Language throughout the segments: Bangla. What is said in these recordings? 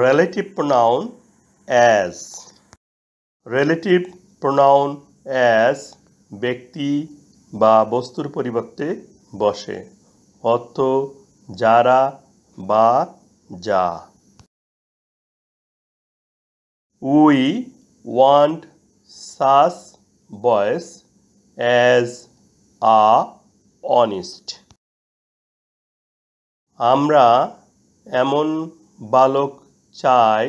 relative pronoun as. relative pronoun as ব্যক্তি বা বস্তুর পরিবর্তে বসে, অর্থ যারা বা যা। We want such boys as are honest. আমরা এমন বালক চাই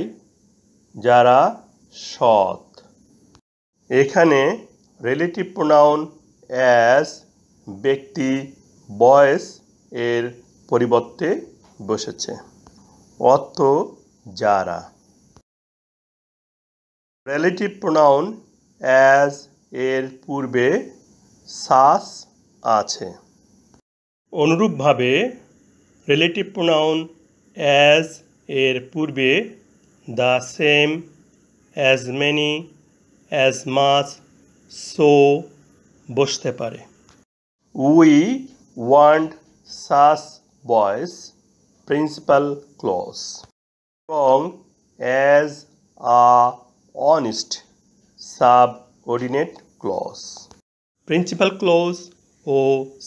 যারা সৎ। এখানে রিলেটিভ প্রোনাউন অ্যাজ ব্যক্তি বয়েস এর পরিবর্তে বসেছে, অর্থ যারা। রিলেটিভ প্রোনাউন অ্যাজ এর পূর্বে সাস আছে। অনুরূপভাবে রিলেটিভ প্রোনাউন অ্যাজ এর পূর্বে the same, as many, as much, so বসতে পারে। We want such boys principal clause এবং as a honest subordinate clause. Principal clause ও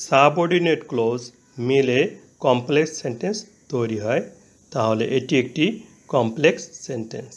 সাবঅর্ডিনেট ক্লজ মিলে কমপ্লেক্স সেন্টেন্স তৈরি হয়, তাহলে এটি একটি কমপ্লেক্স সেন্টেন্স।